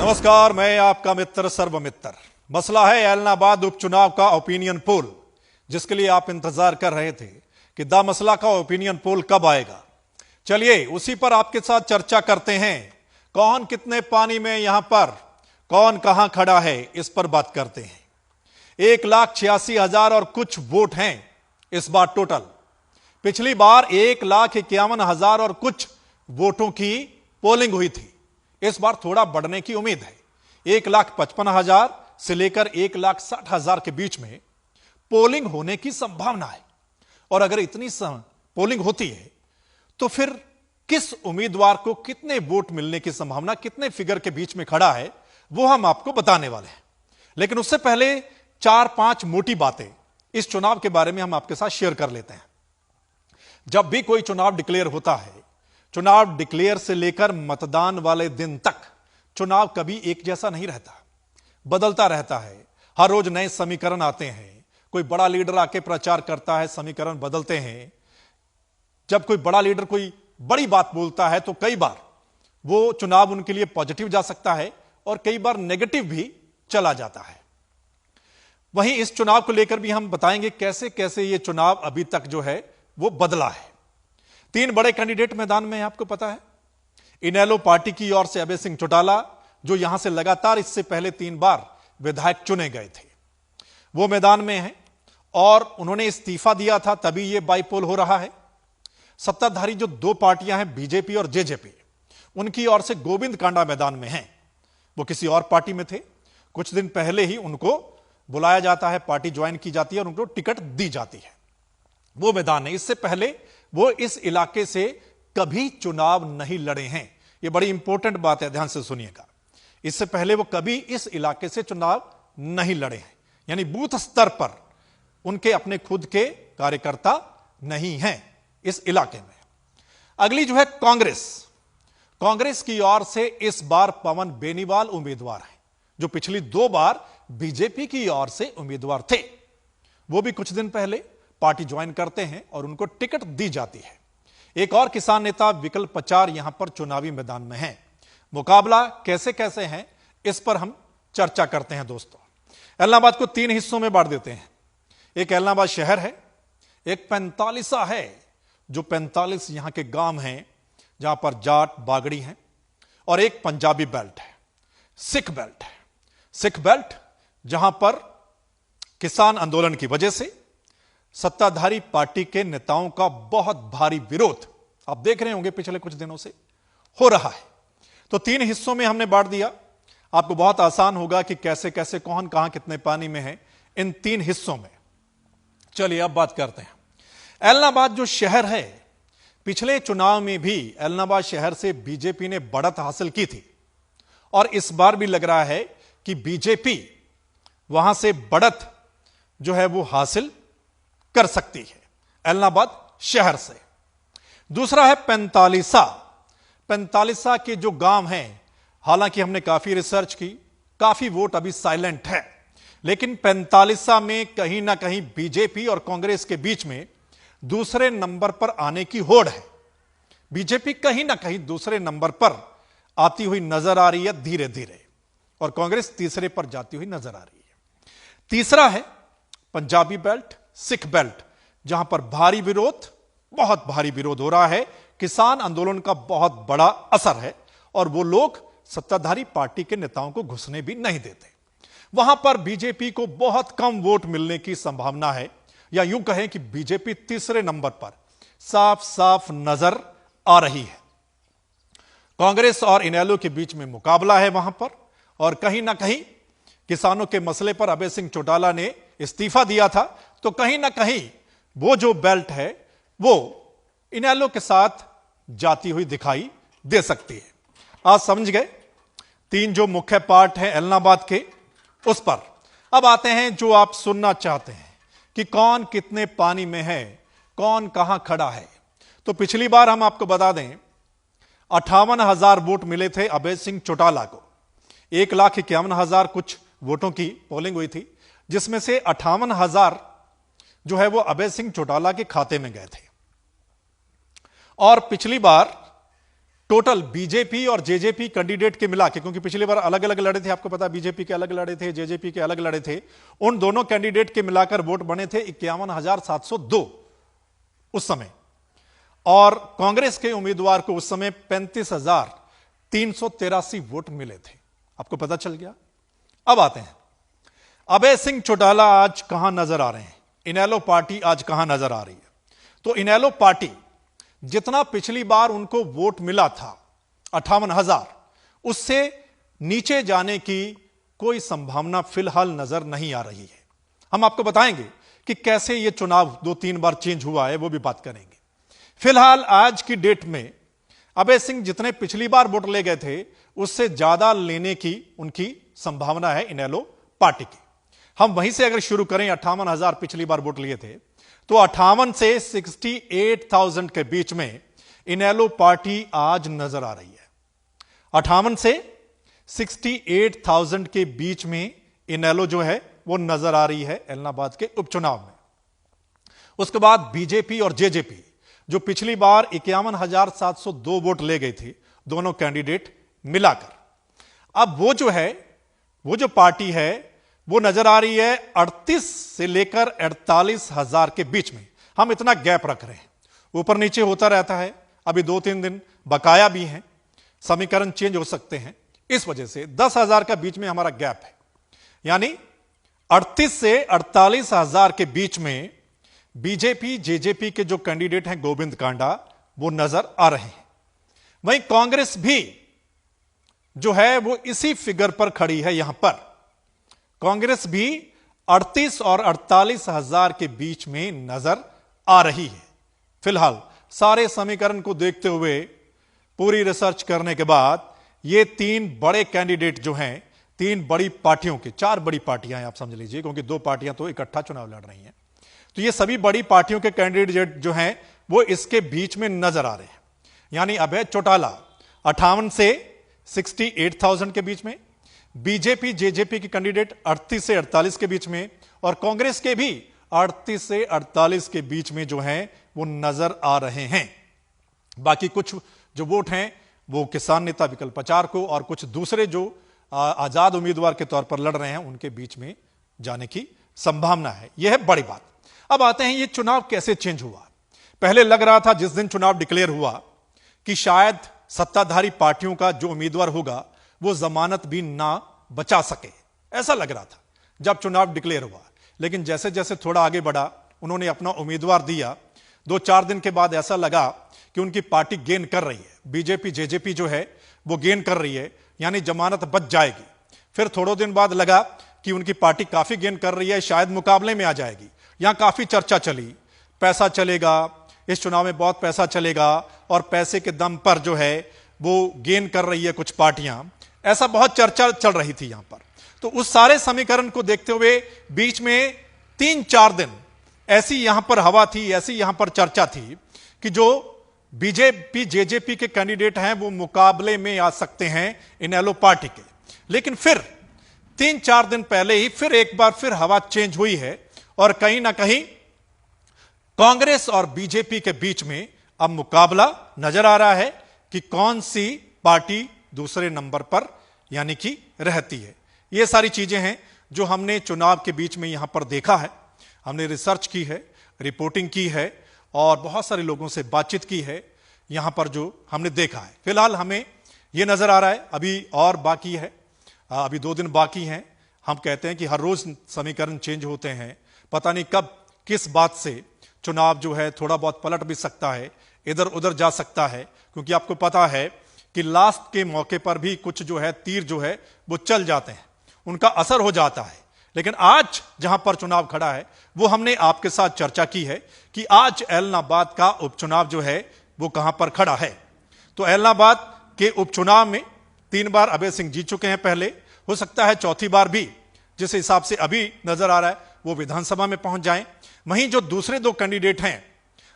नमस्कार, मैं आपका मित्र सर्वमित्र। मसला है ऐलनाबाद उपचुनाव का ओपिनियन पोल, जिसके लिए आप इंतजार कर रहे थे कि द मसला का ओपिनियन पोल कब आएगा। चलिए उसी पर आपके साथ चर्चा करते हैं। कौन कितने पानी में, यहां पर कौन कहां खड़ा है, इस पर बात करते हैं। 1,86,000 और कुछ वोट हैं इस बार टोटल। पिछली बार 1,51,000 और कुछ वोटों की पोलिंग हुई थी। इस बार थोड़ा बढ़ने की उम्मीद है। 1,55,000 से लेकर 1,60,000 के बीच में पोलिंग होने की संभावना है। और अगर इतनी पोलिंग होती है तो फिर किस उम्मीदवार को कितने वोट मिलने की संभावना, कितने फिगर के बीच में खड़ा है, वो हम आपको बताने वाले हैं। लेकिन उससे पहले 4-5 मोटी बातें इस चुनाव के बारे में हम आपके साथ शेयर कर लेते हैं। जब भी कोई चुनाव डिक्लेयर होता है, चुनाव डिक्लेयर से लेकर मतदान वाले दिन तक चुनाव कभी एक जैसा नहीं रहता, बदलता रहता है। हर रोज नए समीकरण आते हैं। कोई बड़ा लीडर आके प्रचार करता है, समीकरण बदलते हैं। जब कोई बड़ा लीडर कोई बड़ी बात बोलता है तो कई बार वो चुनाव उनके लिए पॉजिटिव जा सकता है और कई बार नेगेटिव भी चला जाता है। वहीं इस चुनाव को लेकर भी हम बताएंगे कैसे कैसे ये चुनाव अभी तक जो है वो बदला है। 3 बड़े कैंडिडेट मैदान में हैं, आपको पता है। इनेलो पार्टी की ओर से अभय सिंह चौटाला, जो यहां से लगातार इससे पहले 3 बार विधायक चुने गए थे, वो मैदान में हैं और उन्होंने इस्तीफा दिया था, तभी ये बाईपोल हो रहा है। सत्ताधारी जो 2 पार्टियां हैं, बीजेपी और जेजेपी, उनकी ओर से गोविंद कांडा मैदान में हैं। वो किसी और पार्टी में थे। कुछ दिन पहले ही उनको बुलाया जाता है, पार्टी ज्वाइन की जाती है और उनको टिकट दी जाती है। वो मैदान है। इससे पहले वो इस इलाके से कभी चुनाव नहीं लड़े हैं। ये बड़ी इंपॉर्टेंट बात है, ध्यान से सुनिएगा। इससे पहले वो कभी इस इलाके से चुनाव नहीं लड़े हैं, यानी बूथ स्तर पर उनके अपने खुद के कार्यकर्ता नहीं हैं इस इलाके में। अगली जो है कांग्रेस की ओर से इस बार पवन बेनीवाल उम्मीदवार हैं, जो पिछली 2 बार बीजेपी की ओर से उम्मीदवार थे। वो भी कुछ दिन पहले पार्टी ज्वाइन करते हैं और उनको टिकट दी जाती है। एक और किसान नेता विकल्प 4 यहां पर चुनावी मैदान में हैं। मुकाबला कैसे कैसे है, इस पर हम चर्चा करते हैं दोस्तों। ऐलनाबाद को 3 हिस्सों में बांट देते हैं। एक ऐलनाबाद शहर है, एक 45 है, जो 45 यहां के गांव हैं जहां पर जाट बागड़ी हैं, और एक पंजाबी बेल्ट है, सिख बेल्ट है। सिख बेल्ट जहां पर किसान आंदोलन की वजह से सत्ताधारी पार्टी के नेताओं का बहुत भारी विरोध, आप देख रहे होंगे पिछले कुछ दिनों से, हो रहा है। तो 3 हिस्सों में हमने बांट दिया। आपको बहुत आसान होगा कि कैसे कैसे कौन कहां कितने पानी में है इन 3 हिस्सों में। चलिए अब बात करते हैं। ऐलनाबाद जो शहर है, पिछले चुनाव में भी ऐलनाबाद शहर से बीजेपी ने बढ़त हासिल की थी और इस बार भी लग रहा है कि बीजेपी वहां से बढ़त जो है वो हासिल कर सकती है ऐलनाबाद शहर से। दूसरा है 45 के जो गांव हैं, हालांकि हमने काफी रिसर्च की, काफी वोट अभी साइलेंट है, लेकिन 45 में कहीं ना कहीं बीजेपी और कांग्रेस के बीच में दूसरे नंबर पर आने की होड़ है। बीजेपी कहीं ना कहीं दूसरे नंबर पर आती हुई नजर आ रही है धीरे धीरे, और कांग्रेस तीसरे पर जाती हुई नजर आ रही है। तीसरा है पंजाबी बेल्ट, सिख बेल्ट, जहां पर भारी विरोध, बहुत भारी विरोध हो रहा है। किसान आंदोलन का बहुत बड़ा असर है और वो लोग सत्ताधारी पार्टी के नेताओं को घुसने भी नहीं देते। वहां पर बीजेपी को बहुत कम वोट मिलने की संभावना है, या यूं कहें कि बीजेपी तीसरे नंबर पर साफ साफ नजर आ रही है। कांग्रेस और इनेलो के बीच में मुकाबला है वहां पर, और कहीं ना कहीं किसानों के मसले पर अभय सिंह चौटाला ने इस्तीफा दिया था, तो कहीं ना कहीं वो जो बेल्ट है वो इनेलो के साथ जाती हुई दिखाई दे सकती है। आज समझ गए 3 जो मुख्य पार्ट हैं ऐलनाबाद के, उस पर अब आते हैं जो आप सुनना चाहते हैं कि कौन कितने पानी में है, कौन कहां खड़ा है। तो पिछली बार हम आपको बता दें 58,000 वोट मिले थे अभय सिंह चौटाला को। 1,51,000 कुछ वोटों की पोलिंग हुई थी, जिसमें से 58,000 जो है वो अभय सिंह चौटाला के खाते में गए थे। और पिछली बार टोटल बीजेपी और जेजेपी कैंडिडेट के मिला के, क्योंकि पिछली बार अलग अलग लड़े थे, आपको पता, बीजेपी के अलग लड़े थे, जेजेपी के अलग लड़े थे, उन दोनों कैंडिडेट के मिलाकर वोट बने थे 51,702 उस समय, और कांग्रेस के उम्मीदवार को उस समय 35,383 वोट मिले थे। आपको पता चल गया। अब आते हैं, अभय सिंह चौटाला आज कहां नजर आ रहे हैं, इनेलो पार्टी आज कहां नजर आ रही है। तो इनेलो पार्टी जितना पिछली बार उनको वोट मिला था 58,000, उससे नीचे जाने की कोई संभावना फिलहाल नजर नहीं आ रही है। हम आपको बताएंगे कि कैसे यह चुनाव 2-3 बार चेंज हुआ है, वो भी बात करेंगे। फिलहाल आज की डेट में अभय सिंह जितने पिछली बार वोट ले गए थे, उससे ज्यादा लेने की उनकी संभावना है इनेलो पार्टी की। हम वहीं से अगर शुरू करें, 58,000 पिछली बार वोट लिए थे, तो 58 से 68,000 के बीच में इनेलो पार्टी आज नजर आ रही है। 58 से 68,000 के बीच में इनेलो जो है वो नजर आ रही है एलनाबाद के उपचुनाव में। उसके बाद बीजेपी और जेजेपी जो पिछली बार 51,702 वोट ले गए थे, दोनों कैंडिडेट मिलाकर, अब वो जो है, वो जो पार्टी है वो नजर आ रही है 38 से लेकर 48,000 के बीच में। हम इतना गैप रख रहे हैं, ऊपर नीचे होता रहता है, अभी 2-3 दिन बकाया भी हैं, समीकरण चेंज हो सकते हैं, इस वजह से 10,000 का बीच में हमारा गैप है। यानी 38 से 48,000 के बीच में बीजेपी जेजेपी के जो कैंडिडेट हैं गोविंद कांडा, वो नजर आ रहे हैं। वहीं कांग्रेस भी जो है वो इसी फिगर पर खड़ी है। यहां पर कांग्रेस भी 38 और 48,000 के बीच में नजर आ रही है। फिलहाल सारे समीकरण को देखते हुए, पूरी रिसर्च करने के बाद, ये 3 बड़े कैंडिडेट जो हैं, 3 बड़ी पार्टियों के, 4 बड़ी पार्टियां हैं आप समझ लीजिए, क्योंकि 2 पार्टियां तो इकट्ठा चुनाव लड़ रही हैं, तो ये सभी बड़ी पार्टियों के कैंडिडेट जो हैं वो इसके बीच में नजर आ रहे हैं। यानी अभय चौटाला 58 से 68,000 के बीच में, बीजेपी जेजेपी के कैंडिडेट 38 से 48 के बीच में, और कांग्रेस के भी 38 से 48 के बीच में जो हैं वो नजर आ रहे हैं। बाकी कुछ जो वोट हैं वो किसान नेता विकल्प 4 को और कुछ दूसरे जो आजाद उम्मीदवार के तौर पर लड़ रहे हैं उनके बीच में जाने की संभावना है। यह है बड़ी बात। अब आते हैं ये चुनाव कैसे चेंज हुआ। पहले लग रहा था जिस दिन चुनाव डिक्लेयर हुआ कि शायद सत्ताधारी पार्टियों का जो उम्मीदवार होगा वो जमानत भी ना बचा सके, ऐसा लग रहा था जब चुनाव डिक्लेयर हुआ। लेकिन जैसे जैसे थोड़ा आगे बढ़ा, उन्होंने अपना उम्मीदवार दिया, 2-4 दिन के बाद ऐसा लगा कि उनकी पार्टी गेन कर रही है, बीजेपी जेजेपी जो है वो गेन कर रही है, यानी जमानत बच जाएगी। फिर थोड़े दिन बाद लगा कि उनकी पार्टी काफी गेन कर रही है, शायद मुकाबले में आ जाएगी। यहां काफी चर्चा चली, पैसा चलेगा, इस चुनाव में बहुत पैसा चलेगा, और पैसे के दम पर जो है वो गेन कर रही है कुछ पार्टियां, ऐसा बहुत चर्चा चल रही थी यहां पर। तो उस सारे समीकरण को देखते हुए बीच में 3-4 दिन ऐसी यहां पर हवा थी, ऐसी यहां पर चर्चा थी कि जो बीजेपी जेजेपी के कैंडिडेट हैं वो मुकाबले में आ सकते हैं इनेलो पार्टी के। लेकिन फिर 3-4 दिन पहले ही फिर एक बार फिर हवा चेंज हुई है, और कहीं ना कहीं कांग्रेस और बीजेपी के बीच में अब मुकाबला नजर आ रहा है कि कौन सी पार्टी दूसरे नंबर पर यानी कि रहती है। ये सारी चीजें हैं जो हमने चुनाव के बीच में यहां पर देखा है। हमने रिसर्च की है, रिपोर्टिंग की है, और बहुत सारे लोगों से बातचीत की है, यहां पर जो हमने देखा है। फिलहाल हमें यह नजर आ रहा है, अभी और बाकी है, अभी 2 दिन बाकी हैं। हम कहते हैं कि हर रोज समीकरण चेंज होते हैं, पता नहीं कब किस बात से चुनाव जो है थोड़ा बहुत पलट भी सकता है, इधर उधर जा सकता है, क्योंकि आपको पता है कि लास्ट के मौके पर भी कुछ जो है तीर जो है वो चल जाते हैं, उनका असर हो जाता है। लेकिन आज जहां पर चुनाव खड़ा है वो हमने आपके साथ चर्चा की है कि आज एलनाबाद का उपचुनाव जो है वो कहां पर खड़ा है। तो एलनाबाद के उपचुनाव में 3 बार अभय सिंह जीत चुके हैं पहले, हो सकता है चौथी बार भी, जिस हिसाब से अभी नजर आ रहा है, वो विधानसभा में पहुंच जाएं। वहीं जो दूसरे 2 कैंडिडेट हैं,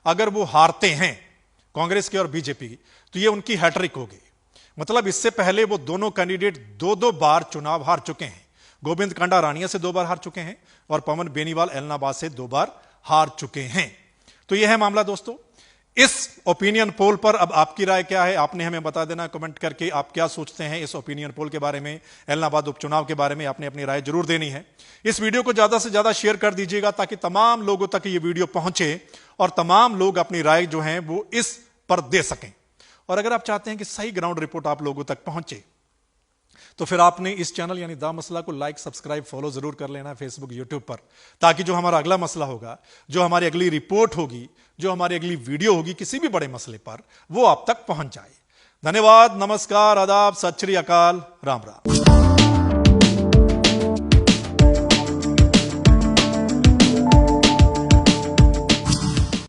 अगर वो हारते हैं कांग्रेस के और बीजेपी की, तो ये उनकी हैट्रिक होगी। मतलब इससे पहले वो दोनों कैंडिडेट 2-2 बार चुनाव हार चुके हैं। गोविंद कांडा रानिया से 2 बार हार चुके हैं, और पवन बेनीवाल एलनाबाद से 2 बार हार चुके हैं। तो यह है मामला दोस्तों। इस ओपिनियन पोल पर अब आपकी राय क्या है, आपने हमें बता देना कमेंट करके। आप क्या सोचते हैं इस ओपिनियन पोल के बारे में, एलनाबाद उपचुनाव के बारे में, आपने अपनी राय जरूर देनी है। इस वीडियो को ज्यादा से ज्यादा शेयर कर दीजिएगा ताकि तमाम लोगों तक ये वीडियो पहुंचे और तमाम लोग अपनी राय जो है वो इस पर दे सकें। और अगर आप चाहते हैं कि सही ग्राउंड रिपोर्ट आप लोगों तक पहुंचे तो फिर आपने इस चैनल यानी द मसला को लाइक, सब्सक्राइब, फॉलो जरूर कर लेना है फेसबुक, यूट्यूब पर, ताकि जो हमारा अगला मसला होगा, जो हमारी अगली रिपोर्ट होगी, जो हमारी अगली वीडियो होगी किसी भी बड़े मसले पर, वो आप तक पहुंच जाए। धन्यवाद, नमस्कार, आदाब, सत श्री अकाल, राम राम।